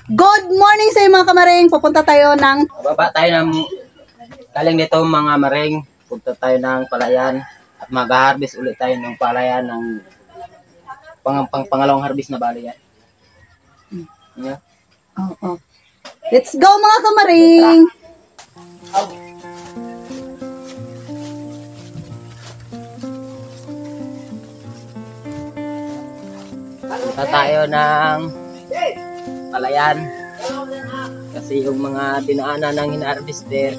Good morning sa mga kamaring. Pupunta tayo ng... Baba tayo ng galing dito mga maring. Punta tayo ng palayan at mag-harvest ulit tayo ng palayan ng pangalawang harvest na bali yan. Yeah. Oh. Let's go mga kamaring! Punta tayo ng palayan kasi yung mga dinaanan ng hinarvester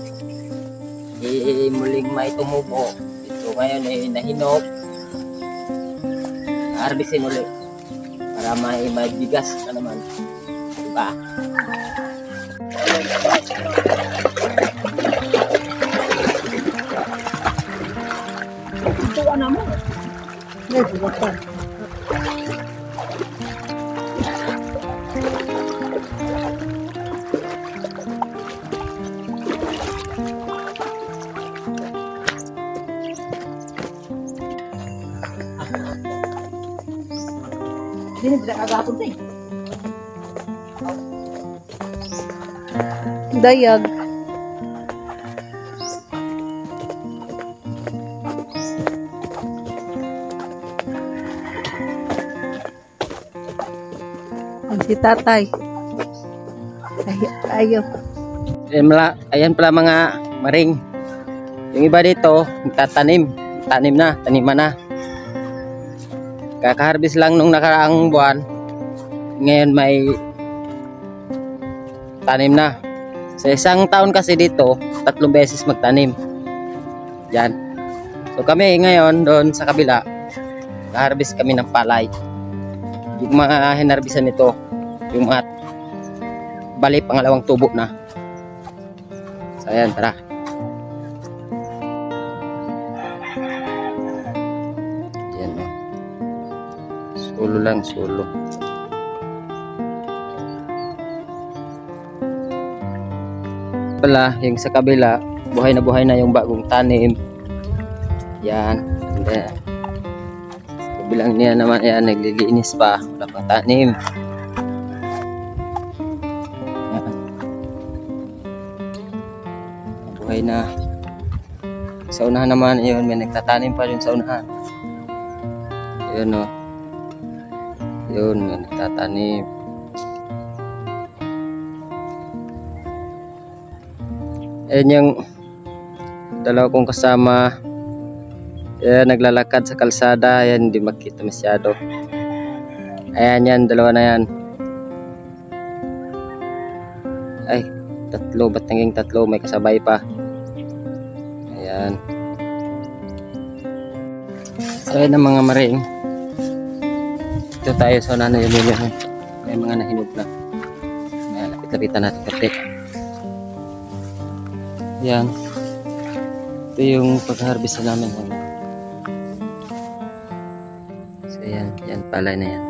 muling may tumubo. Ito ngayon ay nahinok, harvestin ulit para may bigas na naman, diba? Ito na mo. Hindi na kagapon tayo. Dayag. Ang si tatay. Ayaw. Ayan pala mga maring. Yung iba dito, taniman na. Kaka-harvest lang nung nakaraang buwan. Ngayon may tanim na. Sa isang taon kasi dito, 3 beses magtanim. Yan. So kami ngayon doon sa kabila, harvest kami ng palay. Yung mga hinarbisan nito, yung mga bali pangalawang tubo na. So ayan, tara. Yan o. Sulo lang, sulo. Pala, yung sa kabila, buhay na yung bagong tanim. Yan. And then, sa kabilang niya naman, yan, naglilinis pa. Wala pang tanim. Yan. Buhay na. Sa unahan naman, yun, may nagtatanim pa yun sa unahan. Yun o. Yun, may nagtatanim. Ayan yung dalawa kong kasama. Ayan, naglalakad sa kalsada. Ayan, hindi makita masyado. Ayan yan, dalawa na yan. Ay, 3. Ba't naging 3? May kasabay pa. Ayan. So, ayan ang mga maring. Ito tayo sa nanay yung may mga nahinog na. Ayan, lapit-lapitan natin kasi. Yan. Ito yung pag-harvest namin. So yan palay na yan.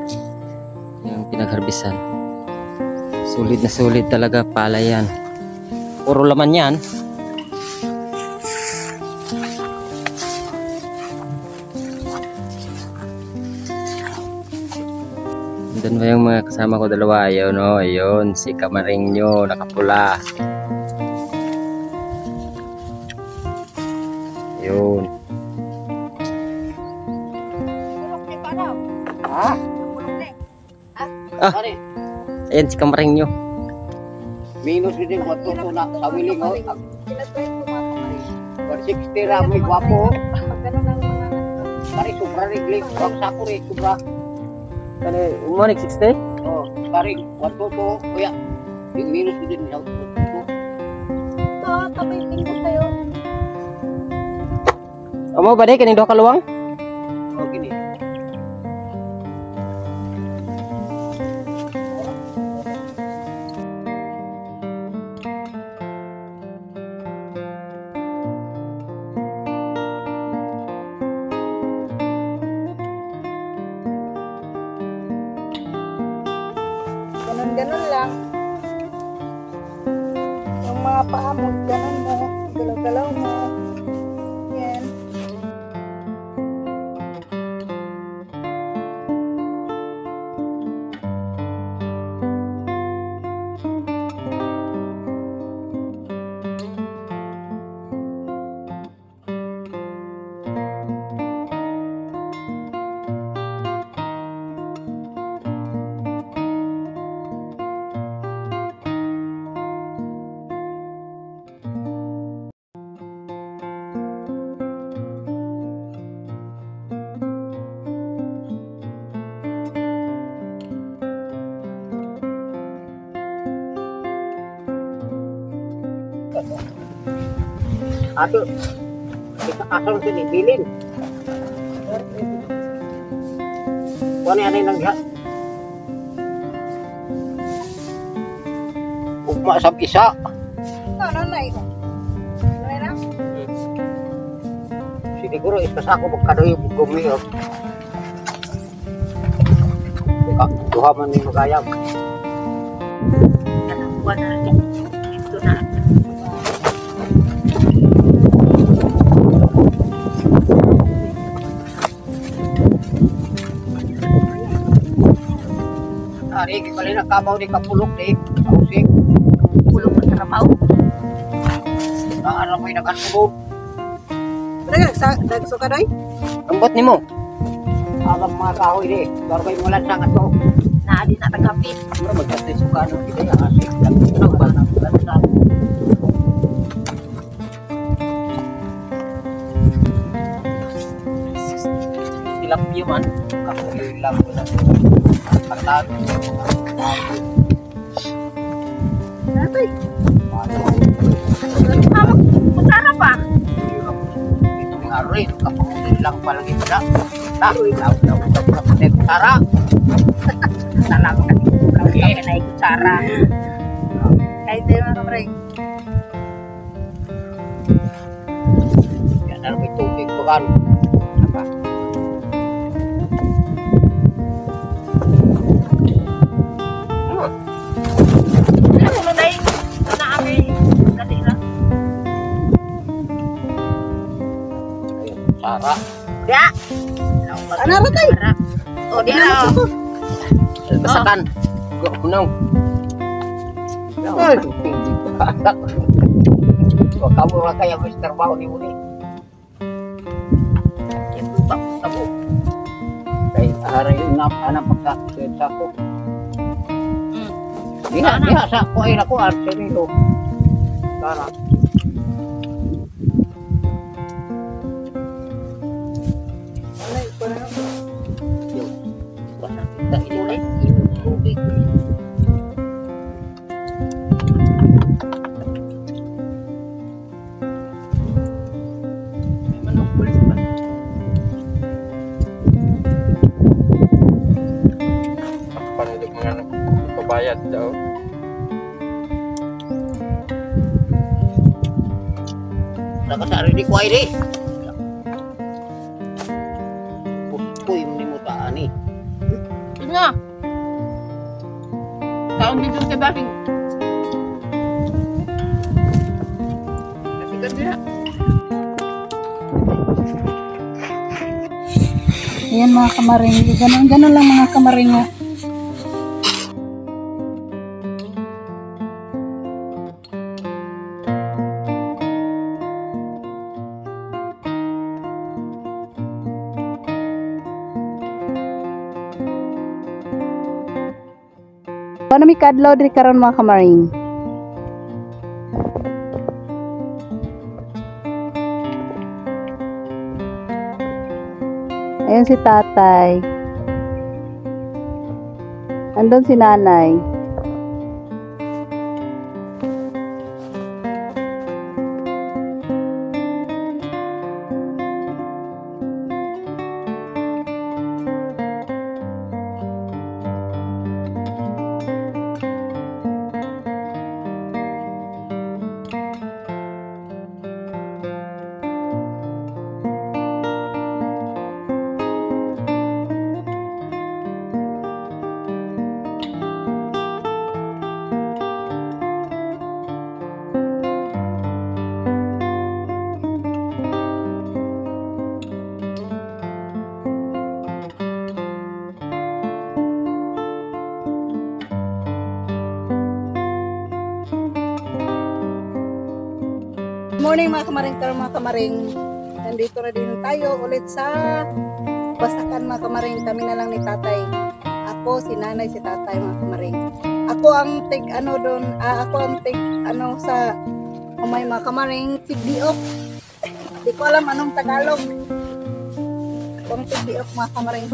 Yung pinag-harvestan. Sulit na sulit talaga palay yan. Puro laman yan. Doon ba yung mga kasama ko dalawa? Ayun o, ayun. Si kamaring nyo, nakapula. Yun. Ayan si kamaring nyo. Minus din waktu tu nak sawiling oh. 160 ramai guapo. Kari sobra ring wag sakuri sobra. Kani umanik 60? Oh, kari waktu tu kuya. Yung minus din sa tu. Tapay tingko tayo. Amo ba day kaning 2 ka luwang? Oh gini. Ganon lang. Yung mga paa mo, ganon mo. Galaw-galaw mo. Yan. Ato, kita kasal sa bilin. Kung ano yan lang diha. Ugma sa isa. Ano na ito? Ano na? Siguro ispasa ko magkadoy gumiyo. Duha man ni magayam. Buwan na rin. Ito na. Ari, bali na kabaw di kapulok di. Kausik. Pulong na trabaho. Naara may nakatulog. Dagso ka doy? Ambot ni mo. Alam mga kahoy di. Baru kayo mulan sa ngato. Naadi na tagapit. Mura magkatay suka na. Hindi na asik. Nang ba na mulan sa tilapia man. Ako ilang ko na. Pagtago. Natoy. Kutsara pa. Ito yung aroy. Kapag lang palang ito na. Taroy lang. Tara. Talang ka dito. Kami na kutsara. Kahit din mga kamreng. Yan na may tubig ko kan. Apa? Ano na yung naami? Dali na. Tara. Ya. Ano ra tay? O di na. Basakan. Go kunaw. Ay. Wag kamu ra kaya Mr. Bao ni muli. Ito ba tabo? Kay aray anak pagka sa ko. Diha sa ko ay nako ar serilo. Tara. Basta kita ini Yung tubig. Panulog mga pabayad daw. nakasari di ko ay di. Uy, ni mo taan ni. Yun nga. Taon dito sa baking. Nasigat nila. Ayan mga kamaring, ganun lang mga kamaring nga. Paano may kadlaw diri karon mga kamaring? Ayan si tatay. Andun si nanay. Good morning mga kamaring, mga kamaring. Nandito na din tayo ulit sa Basakan mga kamaring. Kami na lang ni tatay. Ako, si nanay, si tatay mga kamaring. Ako ang tig ano doon, ako ang tig ano sa umay mga kamaring, tig diok. Di ko alam anong Tagalog. Ako ang tig diok mga kamaring.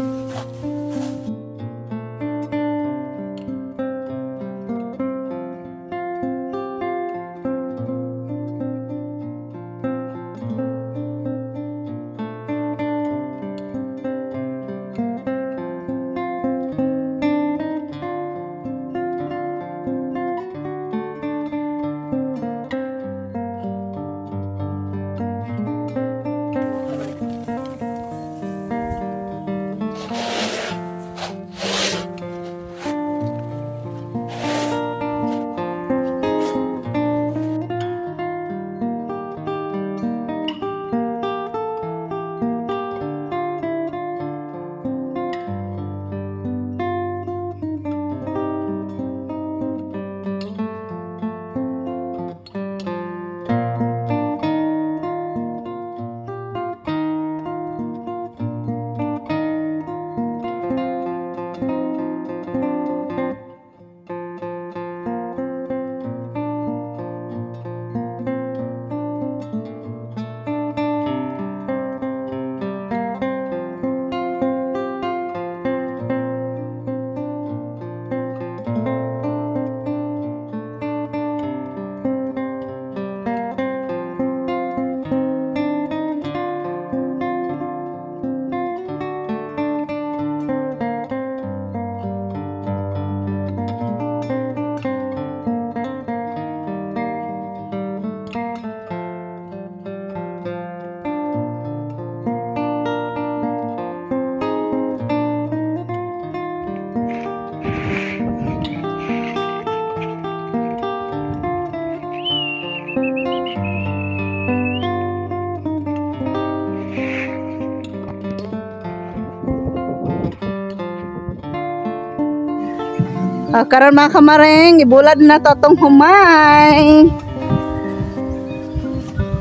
Karon mga kamaring, ibulad na to tong humay.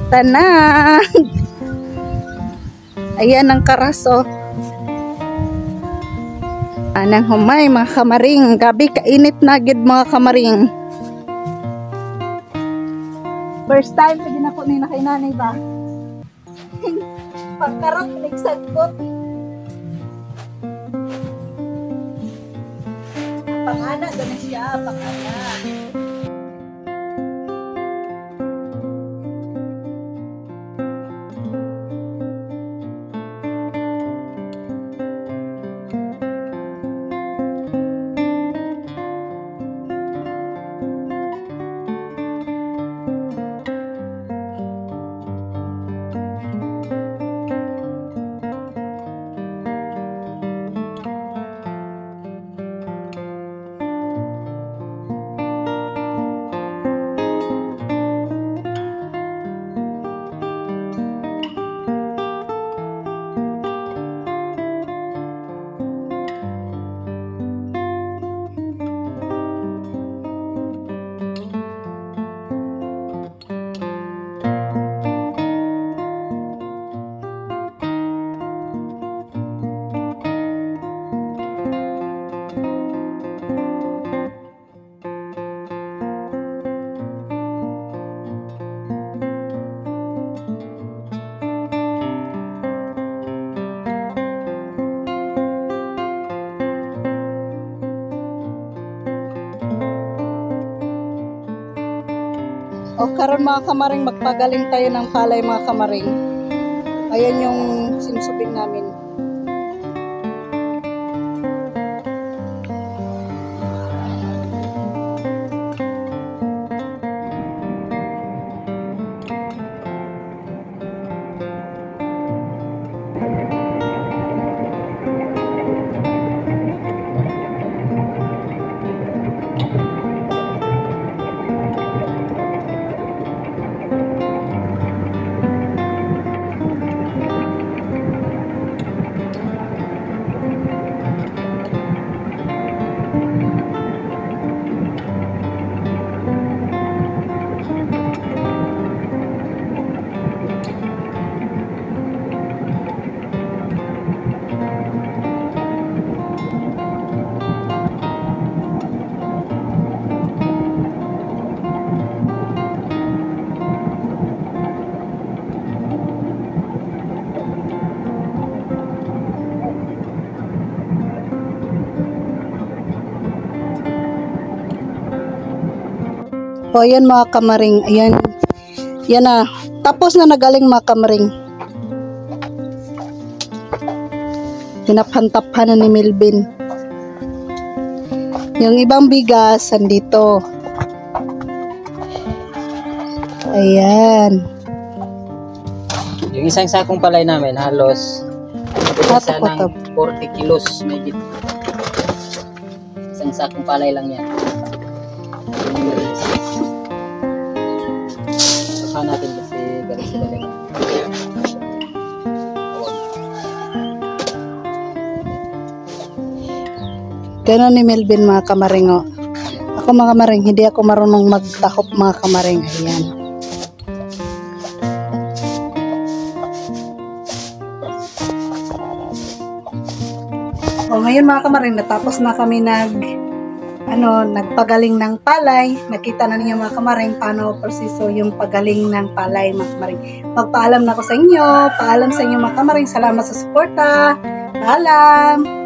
Tanan. Ayan ang karaso. Anang humay mga kamaring. Gabi kainit na gid mga kamaring. First time pwede na po ni nakainanay ba? Pagkarot, nagsagot. Pangana, doon na siya, pangana. O karon mga kamaring, magpagaling tayo ng palay mga kamaring. Ayan yung sinusubing namin. O ayan mga kamaring, ayan. Yan na. Tapos na nagaling mga kamaring. Hinap-hantaphan na ni Melvin. Yung ibang bigas, andito. Ayan. Yung isang sakong palay namin, halos isa Ato ng 40 kilos may git. Isang sakong palay lang yan. Saka natin kasi galing sa balik. Ganon ni Melvin mga kamaring. O. Ako mga kamaring, hindi ako marunong magtakop mga kamaring. Ayan. O ngayon mga kamaring, natapos na kami nagpagaling ng palay. Nakita na niyo mga kamaring paano proseso yung pagaling ng palay mga kamaring. Magpaalam na ako sa inyo. Paalam sa inyo mga kamaring. Salamat sa suporta. Paalam.